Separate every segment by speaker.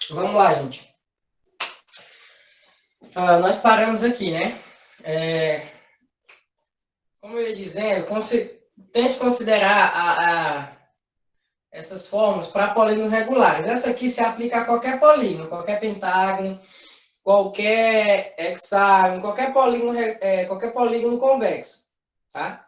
Speaker 1: Vamos lá, gente. Nós paramos aqui, né? Como eu ia dizendo, tente considerar essas fórmulas para polígonos regulares. Essa aqui se aplica a qualquer polígono, qualquer pentágono, qualquer hexágono, qualquer polígono convexo, tá?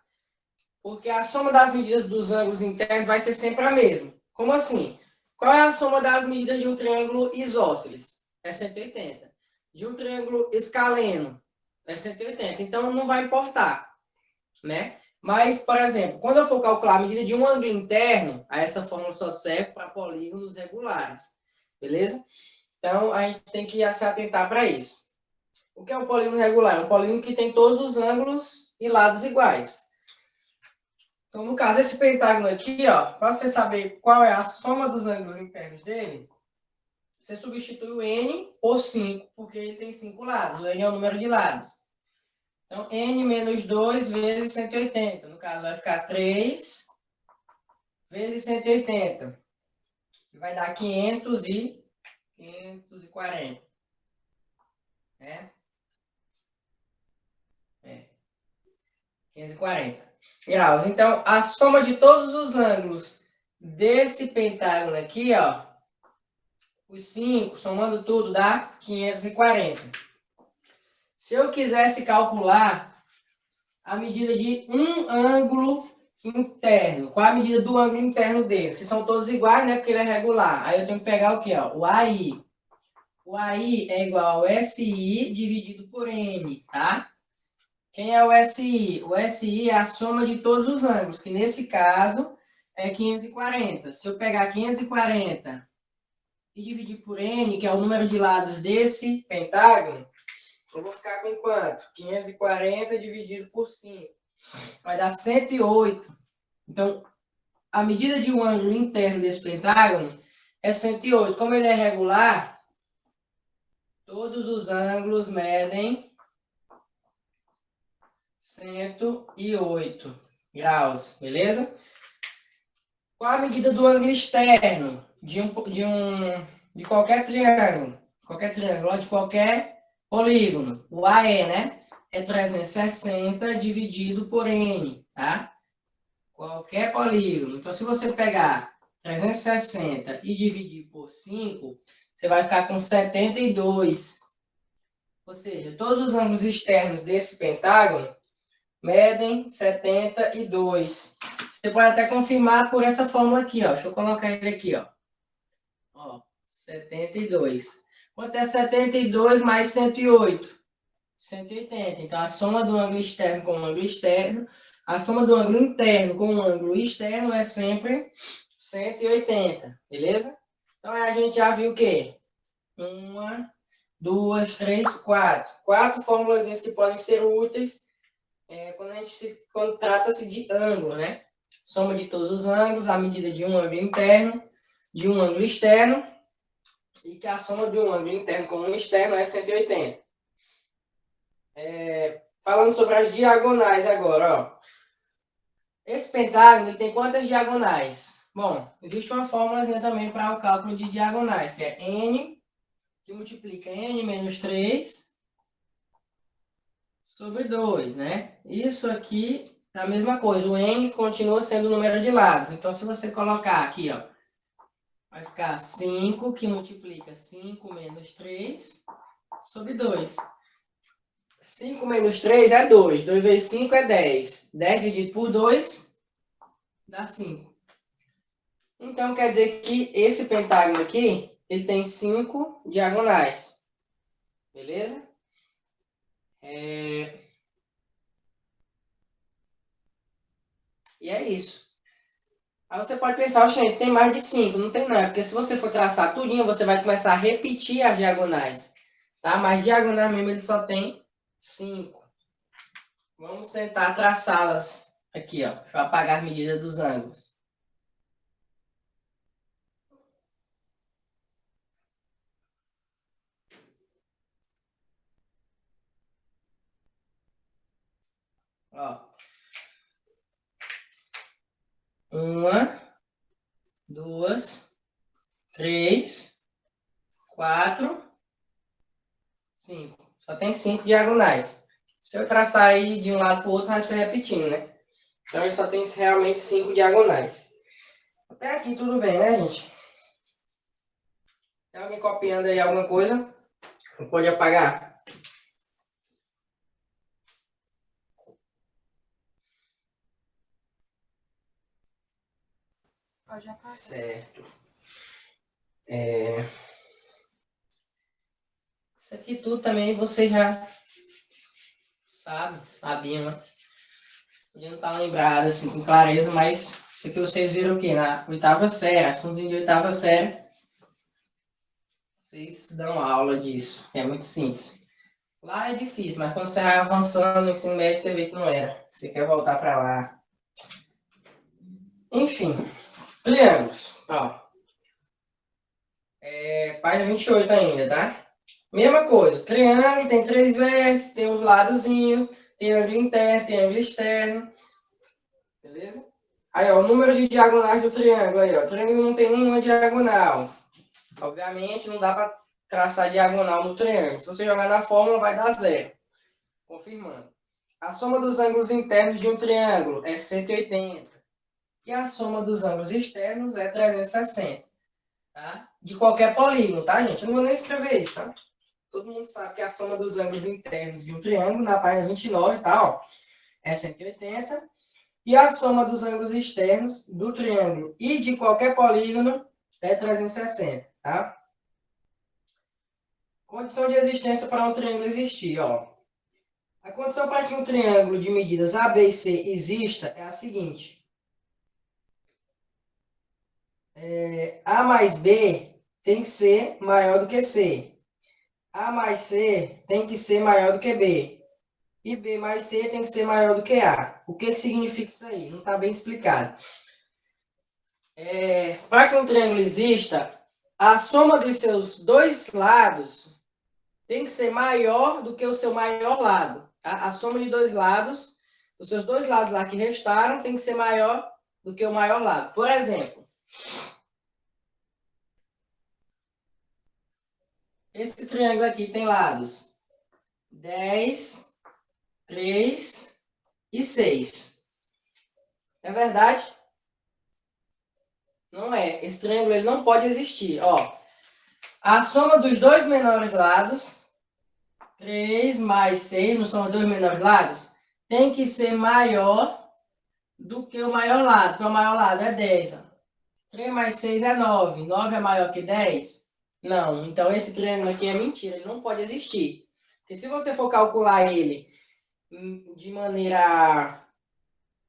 Speaker 1: Porque a soma das medidas dos ângulos internos vai ser sempre a mesma. Como assim? Qual é a soma das medidas de um triângulo isósceles? É 180. De um triângulo escaleno? É 180. Então, não vai importar, né? Mas, por exemplo, quando eu for calcular a medida de um ângulo interno, essa fórmula só serve para polígonos regulares. Beleza? Então, a gente tem que se atentar para isso. O que é um polígono regular? É um polígono que tem todos os ângulos e lados iguais. Então, no caso, esse pentágono aqui, ó, para você saber qual é a soma dos ângulos internos dele, você substitui o n por 5, porque ele tem 5 lados. O n é o número de lados. Então, n menos 2 vezes 180. No caso, vai ficar 3 vezes 180. Que vai dar 540. Né? 540 graus. Então, a soma de todos os ângulos desse pentágono aqui, ó, os 5, somando tudo, dá 540. Se eu quisesse calcular a medida de um ângulo interno, qual a medida do ângulo interno dele? Se são todos iguais, né? Porque ele é regular. Aí eu tenho que pegar o quê? Ó? O AI. O AI é igual ao SI dividido por N, tá? Quem é o SI? O SI é a soma de todos os ângulos, que nesse caso é 540. Se eu pegar 540 e dividir por N, que é o número de lados desse pentágono, eu vou ficar com quanto? 540 dividido por 5. Vai dar 108. Então, a medida de um ângulo interno desse pentágono é 108. Como ele é regular, todos os ângulos medem 108 graus, beleza? Qual a medida do ângulo externo de qualquer triângulo? De qualquer polígono. O AE, né? É 360 dividido por N, tá? Qualquer polígono. Então, se você pegar 360 e dividir por 5, você vai ficar com 72. Ou seja, todos os ângulos externos desse pentágono medem 72. Você pode até confirmar por essa fórmula aqui, ó. Deixa eu colocar ele aqui, ó. Ó, 72. Quanto é 72 mais 108? 180. Então, a soma do ângulo externo com o ângulo externo, a soma do ângulo interno com o ângulo externo é sempre 180, beleza? Então, a gente já viu o quê? 1, 2, 3, 4. 4 fórmulas que podem ser úteis quando trata-se de ângulo, né? Soma de todos os ângulos, a medida de um ângulo interno, de um ângulo externo, e que a soma de um ângulo interno com um externo é 180. Falando sobre as diagonais agora, ó. Esse pentágono ele tem quantas diagonais? Bom, existe uma fórmula também para o cálculo de diagonais, que é n, que multiplica n menos 3 sobre 2, né? Isso aqui é a mesma coisa, o n continua sendo o número de lados. Então, se você colocar aqui, ó, vai ficar 5, que multiplica 5 menos 3 sobre 2. 5 menos 3 é 2. 2 vezes 5 é 10. 10 dividido por 2 dá 5. Então, quer dizer que esse pentágono aqui, ele tem 5 diagonais. Beleza? E é isso. Aí você pode pensar, gente, tem mais de 5. Não tem não, porque se você for traçar tudinho, você vai começar a repetir as diagonais. Tá? Mas diagonal mesmo ele só tem 5. Vamos tentar traçá-las aqui, ó. Deixa eu apagar as medidas dos ângulos. Ó. 1, 2, 3, 4, 5. Só tem 5 diagonais. Se eu traçar aí de um lado para o outro, vai se repetindo, né? Então, ele só tem realmente 5 diagonais. Até aqui tudo bem, né, gente? Tem alguém copiando aí alguma coisa? Não pode apagar?
Speaker 2: Pode apagar.
Speaker 1: Certo. Isso aqui tudo também você já sabiam, né? Podia não estar lembrado assim com clareza, mas isso aqui vocês viram o quê? Na oitava série, açãozinho de oitava série. Vocês dão aula disso, é muito simples. Lá é difícil, mas quando você vai avançando no ensino médio, você vê que não era. Você quer voltar para lá. Enfim, triângulos. Ó. Página 28 ainda, tá? Mesma coisa, triângulo tem 3 vértices, tem os ladozinhos, tem ângulo interno, tem ângulo externo. Beleza? Aí, ó, o número de diagonais do triângulo aí, ó. O triângulo não tem nenhuma diagonal. Obviamente, não dá para traçar diagonal no triângulo. Se você jogar na fórmula, vai dar 0. Confirmando. A soma dos ângulos internos de um triângulo é 180. E a soma dos ângulos externos é 360. Tá? De qualquer polígono, tá, gente? Eu não vou nem escrever isso, tá? Todo mundo sabe que a soma dos ângulos internos de um triângulo, na página 29, tá, ó, é 180. E a soma dos ângulos externos do triângulo e de qualquer polígono é 360, tá? Condição de existência para um triângulo existir, ó. A condição para que um triângulo de medidas A, B e C exista é a seguinte. A mais B tem que ser maior do que C. A mais C tem que ser maior do que B. E B mais C tem que ser maior do que A. O que significa isso aí? Não está bem explicado. Para que um triângulo exista, a soma dos seus dois lados tem que ser maior do que o seu maior lado. Tá? A soma de dois lados, os seus dois lados lá que restaram, tem que ser maior do que o maior lado. Por exemplo, esse triângulo aqui tem lados 10, 3 e 6. É verdade? Não é. Esse triângulo ele não pode existir. Ó, a soma dos dois menores lados, 3 mais 6, não são os dois menores lados, tem que ser maior do que o maior lado, porque o maior lado é 10. Ó. 3 mais 6 é 9. 9 é maior que 10? Não. Então, esse triângulo aqui é mentira, ele não pode existir. Porque se você for calcular ele de maneira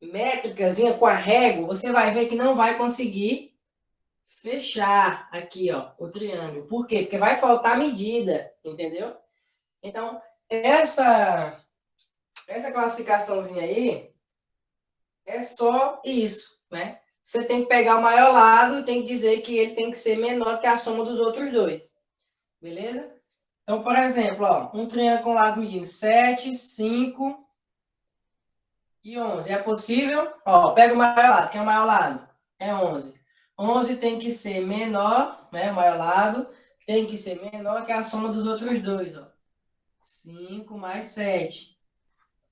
Speaker 1: métricazinha, com a régua, você vai ver que não vai conseguir fechar aqui, ó, o triângulo. Por quê? Porque vai faltar medida, entendeu? Então, essa classificaçãozinha aí é só isso, né? Você tem que pegar o maior lado e tem que dizer que ele tem que ser menor que a soma dos outros dois. Beleza? Então, por exemplo, ó, um triângulo com lados medindo 7, 5 e 11. É possível? Ó, pega o maior lado. Quem é o maior lado? É 11. 11 tem que ser menor, né? O maior lado tem que ser menor que a soma dos outros dois, ó. 5 mais 7.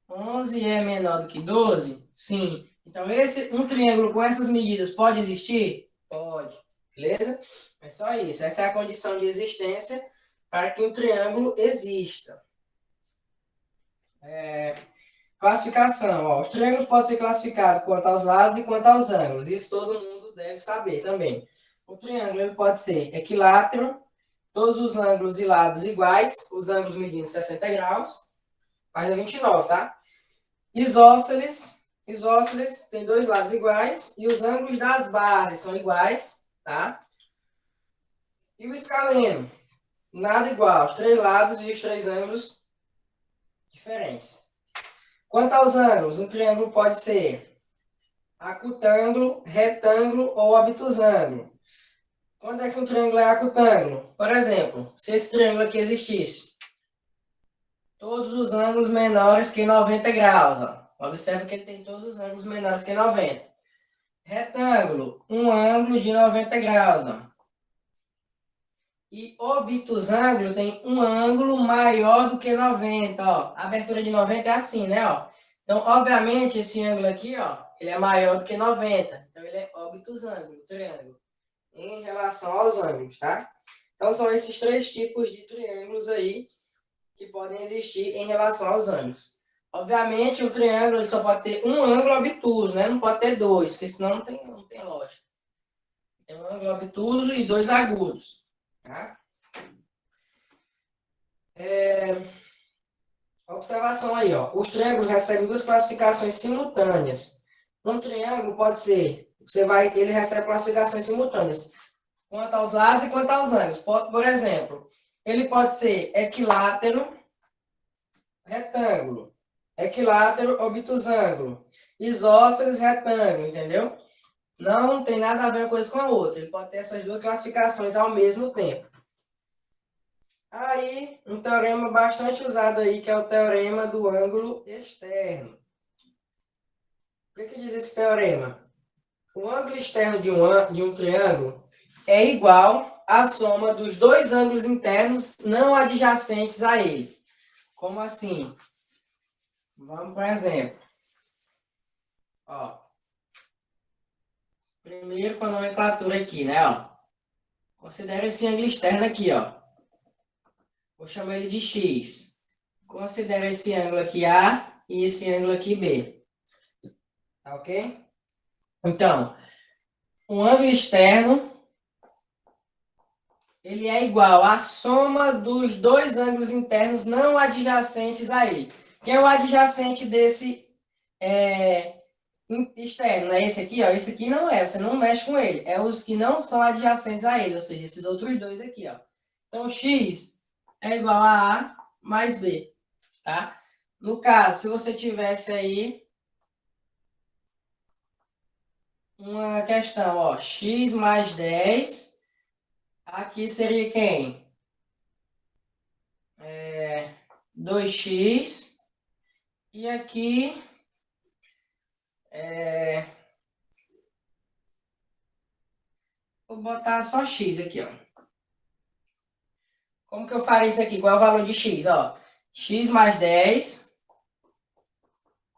Speaker 1: 11 é menor do que 12? Sim. Então, um triângulo com essas medidas pode existir? Pode. Beleza? É só isso. Essa é a condição de existência para que um triângulo exista. Classificação. Ó, os triângulos podem ser classificados quanto aos lados e quanto aos ângulos. Isso todo mundo deve saber também. O triângulo ele pode ser equilátero, todos os ângulos e lados iguais, os ângulos medindo 60 graus. Página 29, tá? Isósceles tem dois lados iguais e os ângulos das bases são iguais, tá? E o escaleno, nada igual, os três lados e os três ângulos diferentes. Quanto aos ângulos, um triângulo pode ser acutângulo, retângulo ou obtusângulo. Quando é que um triângulo é acutângulo? Por exemplo, se esse triângulo aqui existisse, todos os ângulos menores que 90 graus, ó. Observe que ele tem todos os ângulos menores que 90. Retângulo, um ângulo de 90 graus. Ó. e obtusângulo tem um ângulo maior do que 90, ó. A abertura de 90 é assim, né, ó. Então, obviamente, esse ângulo aqui, ó, ele é maior do que 90. Então, ele é obtusângulo, triângulo, em relação aos ângulos, tá? Então, são esses três tipos de triângulos aí que podem existir em relação aos ângulos. Obviamente, o triângulo ele só pode ter um ângulo obtuso, né? Não pode ter dois, porque senão não tem lógica. Tem um ângulo obtuso e dois agudos, tá? Observação aí, ó. Os triângulos recebem duas classificações simultâneas. Um triângulo pode ser, ele recebe classificações simultâneas, quanto aos lados e quanto aos ângulos. Por exemplo, ele pode ser equilátero, retângulo, equilátero, obtusângulo, isósceles, retângulo, entendeu? Não tem nada a ver uma coisa com a outra. Ele pode ter essas duas classificações ao mesmo tempo. Aí, um teorema bastante usado aí, que é o teorema do ângulo externo. O que diz esse teorema? O ângulo externo de um triângulo é igual à soma dos dois ângulos internos não adjacentes a ele. Como assim? Vamos para um exemplo. Ó. Primeiro com a nomenclatura aqui, né? Ó. Considere esse ângulo externo aqui, ó. Vou chamar ele de X. Considere esse ângulo aqui A e esse ângulo aqui B. Tá ok? Então, um ângulo externo, ele é igual à soma dos dois ângulos internos não adjacentes a ele. Quem é o adjacente desse externo? É esse aqui, ó. Esse aqui não é, você não mexe com ele. É os que não são adjacentes a ele, ou seja, esses outros dois aqui, ó. Então, X é igual a A mais B, tá? No caso, se você tivesse aí uma questão, ó, X mais 10, aqui seria quem? 2x, e aqui vou botar só x aqui, ó. Como que eu faria isso aqui? Qual é o valor de x? Ó, x mais 10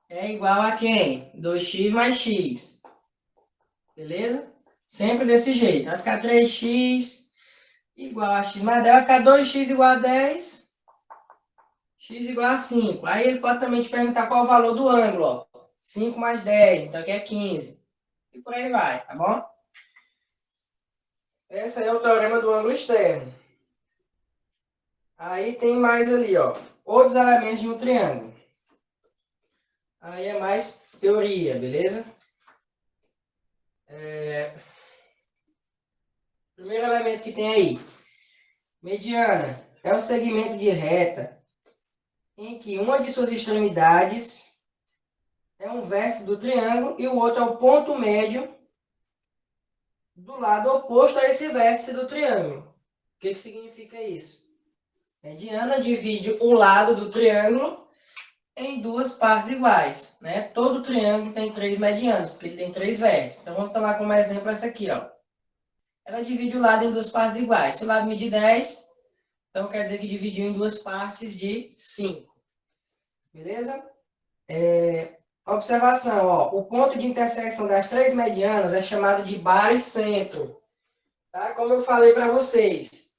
Speaker 1: é igual a quem? 2x mais x. Beleza? Sempre desse jeito. Vai ficar 3x igual a x mais 10. Vai ficar 2x igual a 10. X igual a 5. Aí ele pode também te perguntar qual é o valor do ângulo, ó. 5 mais 10, então aqui é 15. E por aí vai, tá bom? Esse aí é o teorema do ângulo externo. Aí tem mais ali, ó, outros elementos de um triângulo. Aí é mais teoria, beleza? Primeiro elemento que tem aí, mediana, é o segmento de reta em que uma de suas extremidades é um vértice do triângulo e o outro é o ponto médio do lado oposto a esse vértice do triângulo. O que significa isso? Mediana divide o lado do triângulo em duas partes iguais, né? Todo triângulo tem três medianas, porque ele tem três vértices. Então, vamos tomar como exemplo essa aqui, ó. Ela divide o lado em duas partes iguais. Se o lado medir 10, então quer dizer que dividiu em duas partes de 5. Beleza? Observação, ó. O ponto de interseção das três medianas é chamado de baricentro. Tá? Como eu falei para vocês,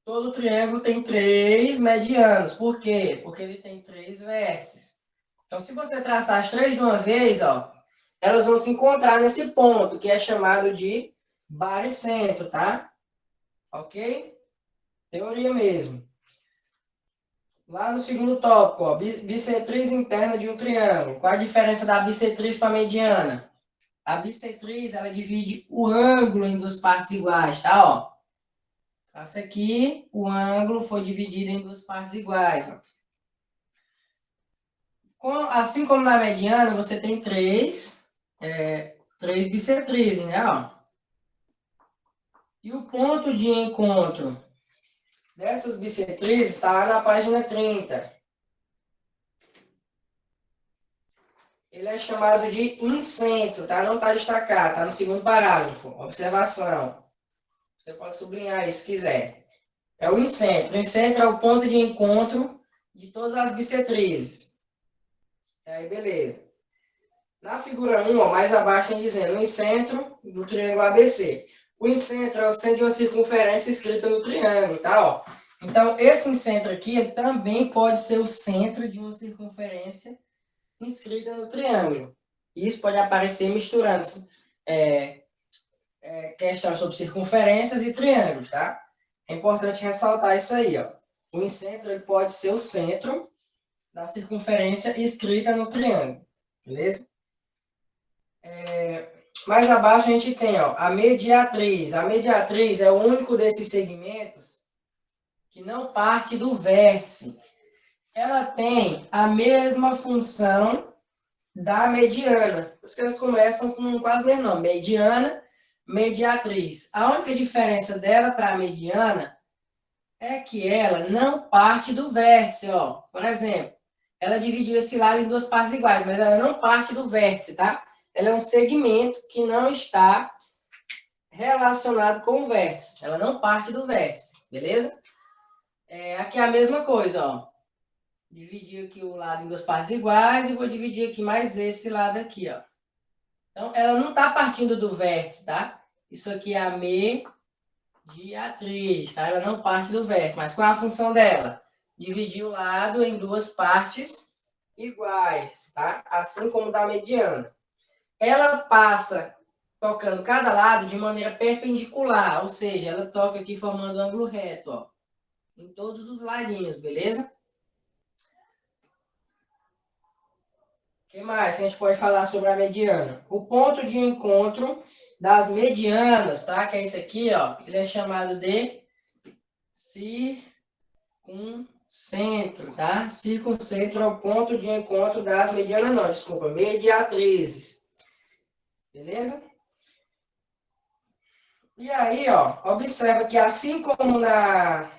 Speaker 1: todo triângulo tem três medianos. Por quê? Porque ele tem três vértices. Então, se você traçar as três de uma vez, ó, elas vão se encontrar nesse ponto, que é chamado de baricentro, tá? Ok? Teoria mesmo. Lá no segundo tópico, ó, bissetriz interna de um triângulo. Qual a diferença da bissetriz para a mediana? A bissetriz, ela divide o ângulo em duas partes iguais, tá? Ó. Essa aqui, o ângulo foi dividido em duas partes iguais. Ó. Assim como na mediana, você tem três bissetrizes, né? Ó. E o ponto de encontro dessas bissetrizes está lá na página 30. Ele é chamado de incentro, tá? Não está destacado, tá no segundo parágrafo. Observação. Você pode sublinhar aí se quiser. É o incentro. O incentro é o ponto de encontro de todas as bissetrizes. Aí, beleza. Na figura 1, ó, mais abaixo tem dizendo o incentro do triângulo ABC. O incentro é o centro de uma circunferência escrita no triângulo, tá? Ó. Então, esse incentro aqui ele também pode ser o centro de uma circunferência inscrita no triângulo. Isso pode aparecer misturando questões sobre circunferências e triângulos, tá? É importante ressaltar isso aí, ó. O incentro ele pode ser o centro da circunferência escrita no triângulo, beleza? Mais abaixo a gente tem, ó, a mediatriz. A mediatriz é o único desses segmentos que não parte do vértice. Ela tem a mesma função da mediana. Por isso que elas começam com quase o mesmo nome. Mediana, mediatriz. A única diferença dela para a mediana é que ela não parte do vértice, ó. Por exemplo, ela dividiu esse lado em duas partes iguais, mas ela não parte do vértice, tá? Ela é um segmento que não está relacionado com o vértice. Ela não parte do vértice, beleza? Aqui é a mesma coisa, ó. Dividir aqui o lado em duas partes iguais e vou dividir aqui mais esse lado aqui, ó. Então, ela não está partindo do vértice, tá? Isso aqui é a mediatriz, tá? Ela não parte do vértice, mas qual é a função dela? Dividir o lado em duas partes iguais, tá? Assim como da mediana. Ela passa tocando cada lado de maneira perpendicular, ou seja, ela toca aqui formando um ângulo reto, ó, em todos os ladinhos, beleza? O que mais que a gente pode falar sobre a mediana? O ponto de encontro das medianas, tá? Que é esse aqui, ó. Ele é chamado de circuncentro, tá? Circuncentro é o ponto de encontro das medianas, não, desculpa, mediatrizes. Beleza? E aí, ó, observa que assim como lá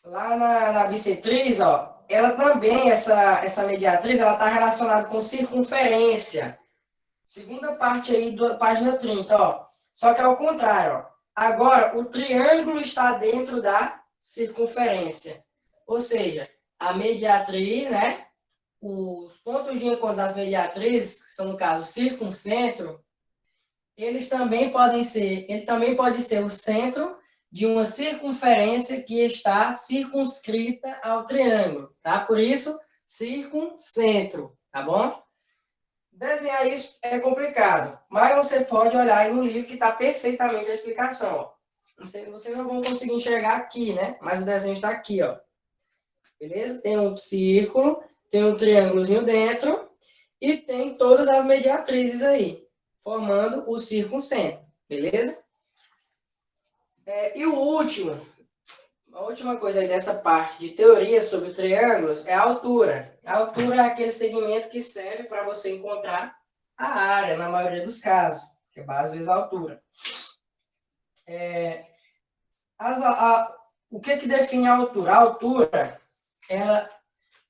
Speaker 1: na bissetriz, ó, ela também, essa mediatriz, ela está relacionada com circunferência. Segunda parte aí da página 30, ó. Só que ao contrário, ó. Agora, o triângulo está dentro da circunferência. Ou seja, a mediatriz, né? Os pontos de encontro das mediatrizes, que são, no caso, o circuncentro, ele também pode ser o centro de uma circunferência que está circunscrita ao triângulo, tá? Por isso, circuncentro, tá bom? Desenhar isso é complicado, mas você pode olhar aí no livro que está perfeitamente a explicação, ó. Vocês não vão conseguir enxergar aqui, né? Mas o desenho está aqui, ó. Beleza? Tem um círculo, tem um triângulozinho dentro e tem todas as mediatrizes aí, formando o circuncentro, beleza? E a última coisa aí dessa parte de teoria sobre triângulos é a altura. A altura é aquele segmento que serve para você encontrar a área, na maioria dos casos, que é às vezes a altura. O que define a altura? A altura, ela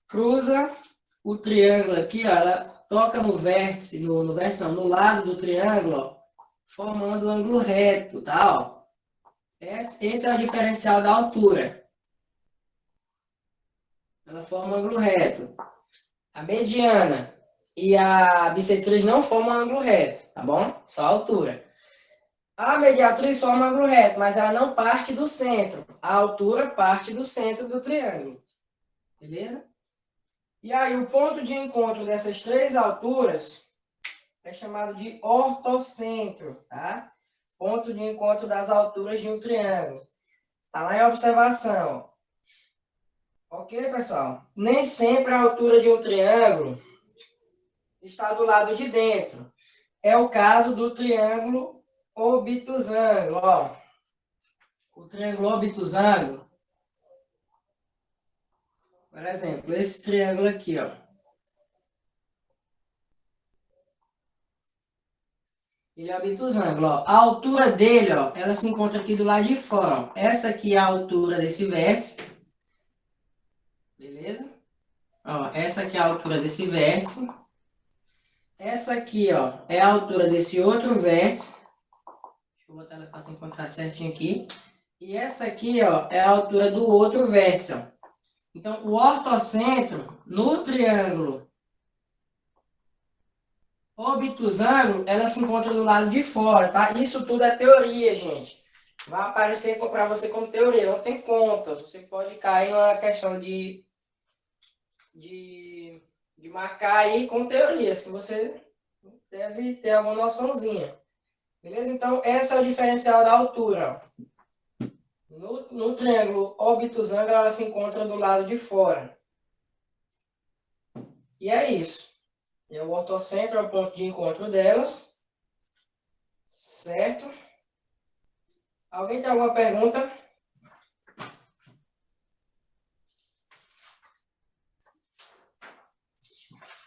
Speaker 1: cruza o triângulo aqui, ó, ela toca no vértice, no lado do triângulo, ó, formando um ângulo reto, tá? Ó. Esse é o diferencial da altura. Ela forma um ângulo reto. A mediana e a bissetriz não formam um ângulo reto, tá bom? Só a altura. A mediatriz forma um ângulo reto, mas ela não parte do centro. A altura parte do centro do triângulo. Beleza? E aí, o ponto de encontro dessas três alturas é chamado de ortocentro, tá? Ponto de encontro das alturas de um triângulo. Tá lá em observação. Ok, pessoal? Nem sempre a altura de um triângulo está do lado de dentro. É o caso do triângulo obtusângulo, ó. O triângulo obtusângulo, por exemplo, esse triângulo aqui, ó. Ele é obtusângulo, ó. A altura dele, ó, ela se encontra aqui do lado de fora, ó. Essa aqui é a altura desse vértice. Beleza? Ó, essa aqui é a altura desse vértice. Essa aqui, ó, é a altura desse outro vértice. Deixa eu vou botar ela para se encontrar certinho aqui. E essa aqui, ó, é a altura do outro vértice, ó. Então, o ortocentro no triângulo obtusângulo, ela se encontra do lado de fora, tá? Isso tudo é teoria, gente. Vai aparecer para você como teoria, não tem conta. Você pode cair na questão de marcar aí com teorias, que você deve ter alguma noçãozinha. Beleza? Então, esse é o diferencial da altura. No triângulo obtusângulo, ela se encontra do lado de fora. E é isso. E o ortocentro é o ponto de encontro delas. Certo? Alguém tem alguma pergunta?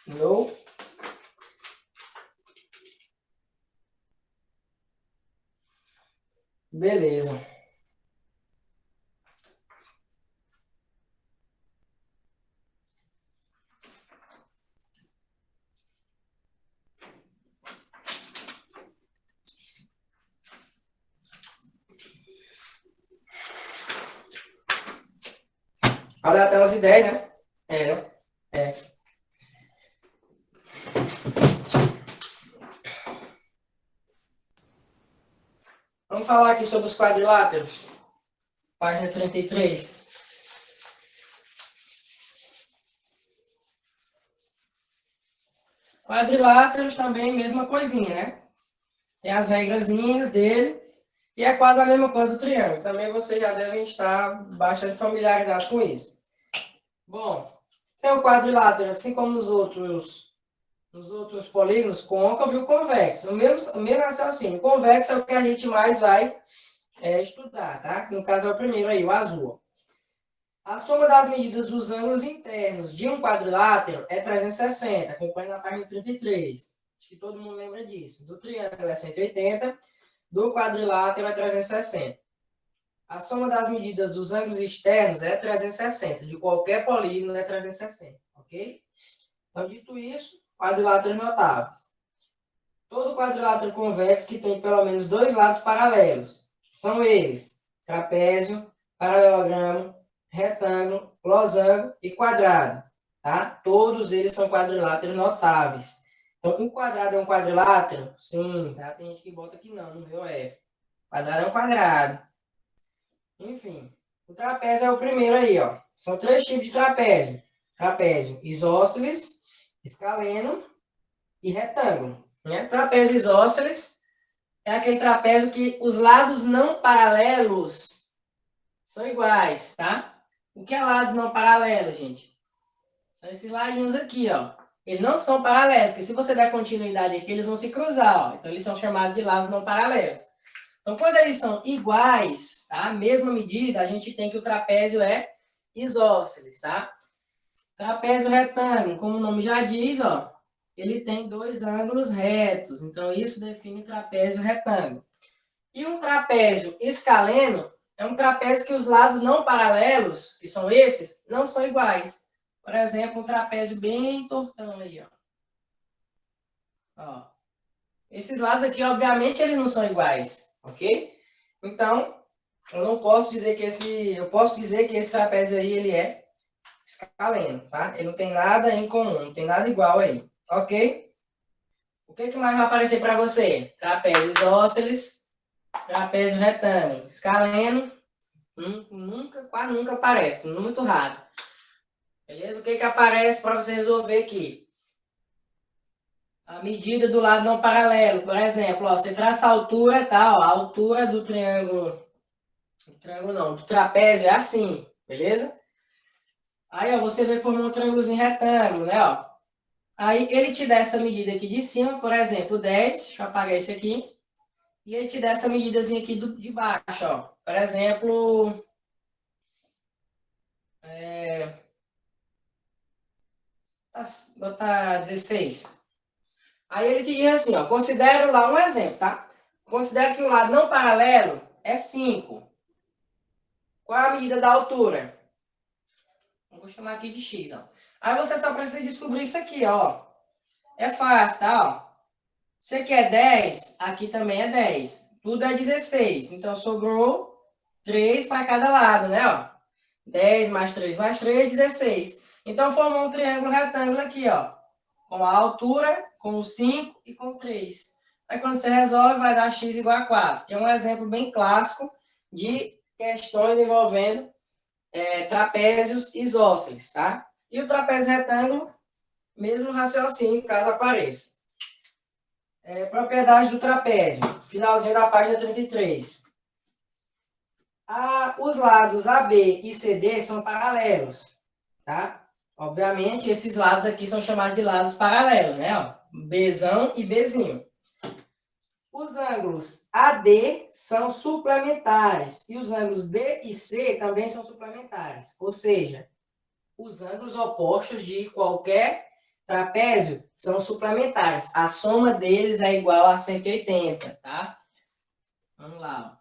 Speaker 1: Não? Beleza. Olha até umas ideias, né? É. Vamos falar aqui sobre os quadriláteros. Página 33. Quadriláteros também, mesma coisinha, né? Tem as regrazinhas dele. E é quase a mesma coisa do triângulo. Também vocês já devem estar bastante familiarizados com isso. Bom, tem o quadrilátero, assim como nos outros polígonos, côncavo e o convexo. O mesmo raciocínio. O convexo é o que a gente mais vai estudar, tá? No caso é o primeiro aí, o azul. A soma das medidas dos ângulos internos de um quadrilátero é 360, acompanha na página 33. Acho que todo mundo lembra disso. Do triângulo é 180, do quadrilátero é 360. A soma das medidas dos ângulos externos é 360, de qualquer polígono é 360, ok? Então, dito isso, quadriláteros notáveis. Todo quadrilátero convexo que tem pelo menos dois lados paralelos são eles: trapézio, paralelogramo, retângulo, losango e quadrado, tá? Todos eles são quadriláteros notáveis. Então, um quadrado é um quadrilátero? Sim, tá? Tem gente que bota que não, no meu F. Quadrado é um quadrado. Enfim, o trapézio é o primeiro aí, ó. São três tipos de trapézio. Trapézio isósceles, escaleno e retângulo. Né? Trapézio isósceles é aquele trapézio que os lados não paralelos são iguais, tá? O que é lados não paralelos, gente? São esses ladinhos aqui, ó. Eles não são paralelos, porque se você der continuidade aqui, eles vão se cruzar, ó. Então, eles são chamados de lados não paralelos. Então, quando eles são iguais, tá? Mesma medida, a gente tem que o trapézio é isósceles, tá? Trapézio retângulo, como o nome já diz, ó, ele tem dois ângulos retos. Então, isso define o trapézio retângulo. E um trapézio escaleno é um trapézio que os lados não paralelos, que são esses, não são iguais. Por exemplo, um trapézio bem tortão aí, ó. Ó. Esses lados aqui, obviamente, eles não são iguais, ok? Então, eu não posso dizer que eu posso dizer que esse trapézio aí, ele é escaleno, tá? Ele não tem nada em comum, não tem nada igual aí, ok? O que mais vai aparecer para você? Trapézio isósceles, trapézio retângulo, escaleno, quase nunca aparece, muito raro. Beleza? O que aparece para você resolver aqui? A medida do lado não paralelo, por exemplo, ó, você traça a altura, tá? Ó, a altura do triângulo, do trapézio é assim, beleza? Aí, ó, você vê que formou um triângulozinho retângulo, né, ó? Aí, ele te dá essa medida aqui de cima, por exemplo, 10, deixa eu apagar esse aqui, e ele te dá essa medidazinha aqui de baixo, ó. Por exemplo, botar 16. Aí ele te diz assim, ó, considero lá um exemplo, tá? Considero que o lado não paralelo é 5. Qual é a medida da altura? Vou chamar aqui de x, ó. Aí você só precisa descobrir isso aqui, ó. É fácil, tá? Ó. Isso aqui é 10, aqui também é 10. tudo é 16. Então, sobrou 3 para cada lado, né? Ó. 10 mais 3 mais 3, 16. Então, formou um triângulo retângulo aqui, ó. Com a altura, com o 5 e com o 3. Aí, quando você resolve, vai dar x igual a 4. Que é um exemplo bem clássico de questões envolvendo trapézios isósceles, tá? E o trapézio retângulo, mesmo raciocínio, caso apareça. Propriedade do trapézio, finalzinho da página 33. Os lados AB e CD são paralelos, tá? Obviamente, esses lados aqui são chamados de lados paralelos, né? Ó, Bzão e Bzinho. Os ângulos AD são suplementares e os ângulos B e C também são suplementares. Ou seja, os ângulos opostos de qualquer trapézio são suplementares. A soma deles é igual a 180, tá? Vamos lá.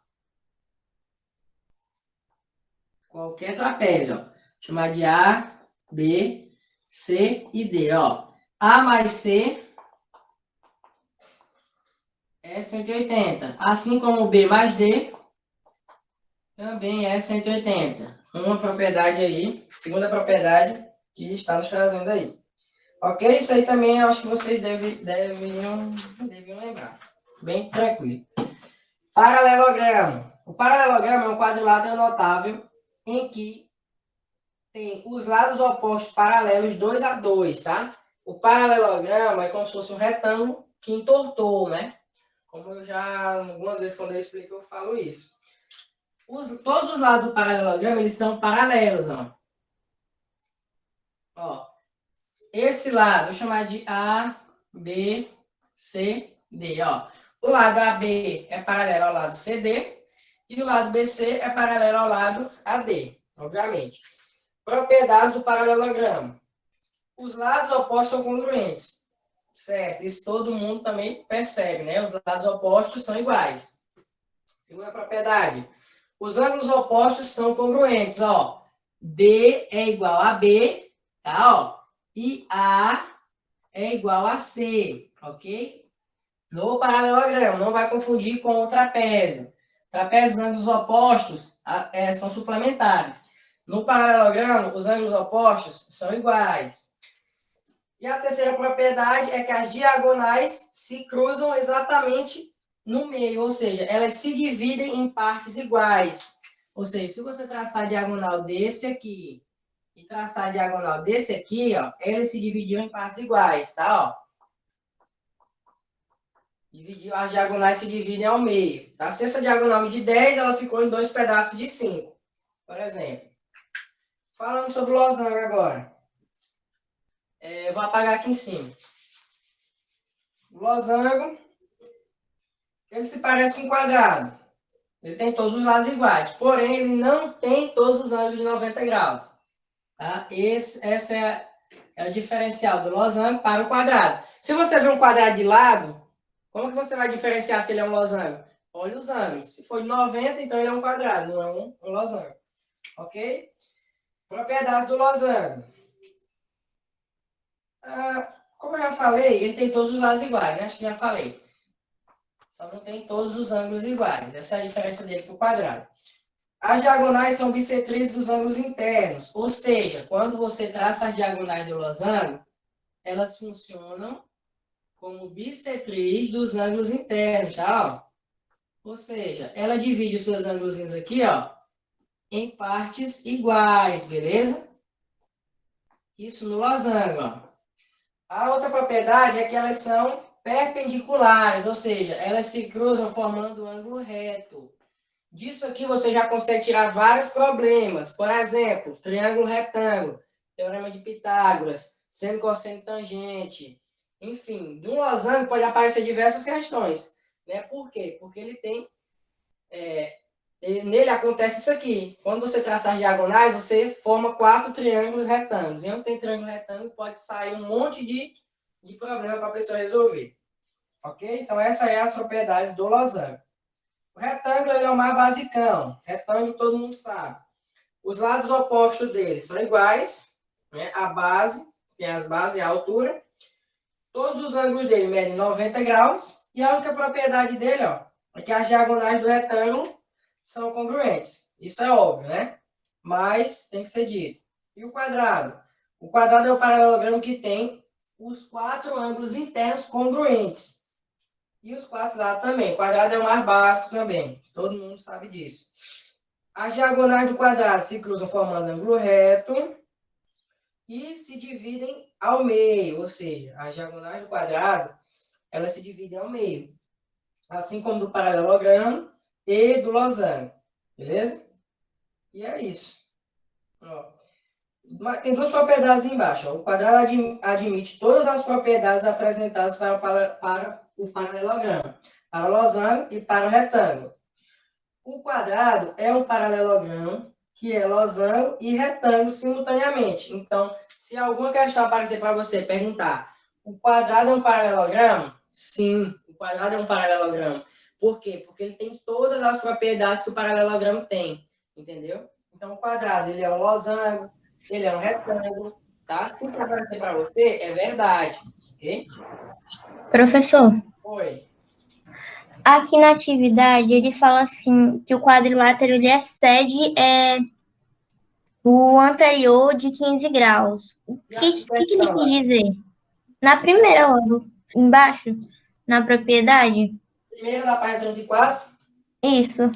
Speaker 1: Ó. Qualquer trapézio, ó. Chamar de A, B, C e D, ó. A mais C é 180. Assim como B mais D também é 180. Uma propriedade aí, segunda propriedade que está nos trazendo aí. Ok? Isso aí também eu acho que vocês deviam lembrar. Bem tranquilo. Paralelogramo. O paralelogramo é um quadrilátero notável em que tem os lados opostos paralelos 2 a 2, tá? O paralelogramo é como se fosse um retângulo que entortou, né? Como eu já, algumas vezes quando eu explico, eu falo isso. Todos os lados do paralelogramo, eles são paralelos, ó. Ó. Esse lado, vou chamar de A, B, C, D, ó. O lado AB é paralelo ao lado CD e o lado BC é paralelo ao lado AD, obviamente. Propriedades do paralelogramo. Os lados opostos são congruentes. Certo, isso todo mundo também percebe, né? Os lados opostos são iguais. Segunda propriedade. Os ângulos opostos são congruentes, ó. D é igual a B, tá, ó. E A é igual a C, ok? No paralelogramo, não vai confundir com o trapézio. Trapézios, ângulos opostos são suplementares. No paralelogramo, os ângulos opostos são iguais. E a terceira propriedade é que as diagonais se cruzam exatamente no meio, ou seja, elas se dividem em partes iguais. Ou seja, se você traçar a diagonal desse aqui e traçar a diagonal desse aqui, ó, eles se dividiram em partes iguais, tá? Ó. As diagonais se dividem ao meio. Tá? Se essa diagonal de 10, ela ficou em 2 pedaços de 5, por exemplo. Falando sobre o losango agora. Eu vou apagar aqui em cima. O losango, ele se parece com um quadrado. Ele tem todos os lados iguais, porém ele não tem todos os ângulos de 90 graus. Tá? Esse é o diferencial do losango para o quadrado. Se você vê um quadrado de lado, como que você vai diferenciar se ele é um losango? Olha os ângulos. Se for de 90, então ele é um quadrado, não é um losango. Ok? Propriedades do losango. Como eu já falei, ele tem todos os lados iguais, né? Acho que já falei. Só não tem todos os ângulos iguais. Essa é a diferença dele para o quadrado. As diagonais são bissetrizes dos ângulos internos. Ou seja, quando você traça as diagonais do losango, elas funcionam como bissetriz dos ângulos internos, tá? Ó. Ou seja, ela divide os seus ângulos aqui, ó, em partes iguais, beleza? Isso no losango, ó. A outra propriedade é que elas são perpendiculares, ou seja, elas se cruzam formando um ângulo reto. Disso aqui você já consegue tirar vários problemas. Por exemplo, triângulo retângulo, teorema de Pitágoras, seno, cosseno, tangente. Enfim, de um losango pode aparecer diversas questões. Né? Por quê? Porque ele tem... nele acontece isso aqui. Quando você traça as diagonais, você forma 4 triângulos retângulos. E onde tem triângulo retângulo, pode sair um monte de problema para a pessoa resolver. Ok? Então, essas são as propriedades do losango. O retângulo ele é o mais basicão. Retângulo todo mundo sabe. Os lados opostos dele são iguais. Né? A base, tem as bases e a altura. Todos os ângulos dele medem 90 graus. E a única propriedade dele, ó, é que as diagonais do retângulo são congruentes. Isso é óbvio, né? Mas tem que ser dito. E o quadrado? O quadrado é o paralelogramo que tem os 4 ângulos internos congruentes. E os 4 lados também. O quadrado é o mais básico também. Todo mundo sabe disso. As diagonais do quadrado se cruzam formando ângulo reto e se dividem ao meio. Ou seja, as diagonais do quadrado, elas se dividem ao meio. Assim como do paralelogramo e do losango. Beleza? E é isso. Ó, tem duas propriedades embaixo. Ó. O quadrado admite todas as propriedades apresentadas para o paralelogramo, para o losango e para o retângulo. O quadrado é um paralelogramo que é losango e retângulo simultaneamente. Então, se alguma questão aparecer para você perguntar, o quadrado é um paralelogramo? Sim, o quadrado é um paralelogramo. Por quê? Porque ele tem todas as propriedades que o paralelogramo tem, entendeu? Então, o quadrado, ele é um losango, ele é um retângulo, tá? Se isso aparecer para você, é verdade, ok?
Speaker 2: Professor,
Speaker 1: Oi.
Speaker 2: aqui na atividade ele fala assim que o quadrilátero ele excede o anterior de 15 graus. O que ele quis dizer? Na primeira, logo embaixo, na propriedade?
Speaker 1: Primeiro da página 34,
Speaker 2: Isso.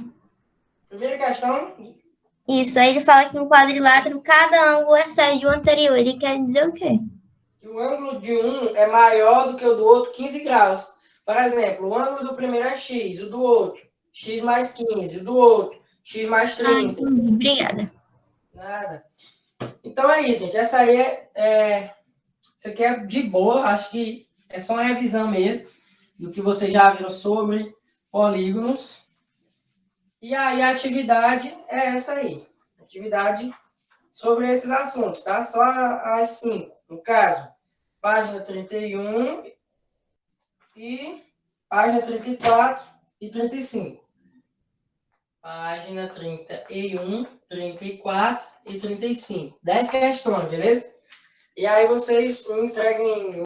Speaker 1: primeira questão.
Speaker 2: Isso, aí ele fala que no quadrilátero cada ângulo excede o anterior. Ele quer dizer o quê?
Speaker 1: Que o ângulo de um é maior do que o do outro 15 graus. Por exemplo, o ângulo do primeiro é x, o do outro, x mais 15, o do outro, x mais 30.
Speaker 2: Entendi. Obrigada.
Speaker 1: Nada. Então é isso, gente. Essa aí isso aqui é de boa, acho que é só uma revisão mesmo do que vocês já viram sobre polígonos. E aí a atividade é essa aí. Atividade sobre esses assuntos, tá? Só as 5. No caso, página 31 e página 34 e 35. Página 31, 34 e 35. 10 questões, beleza? E aí vocês entreguem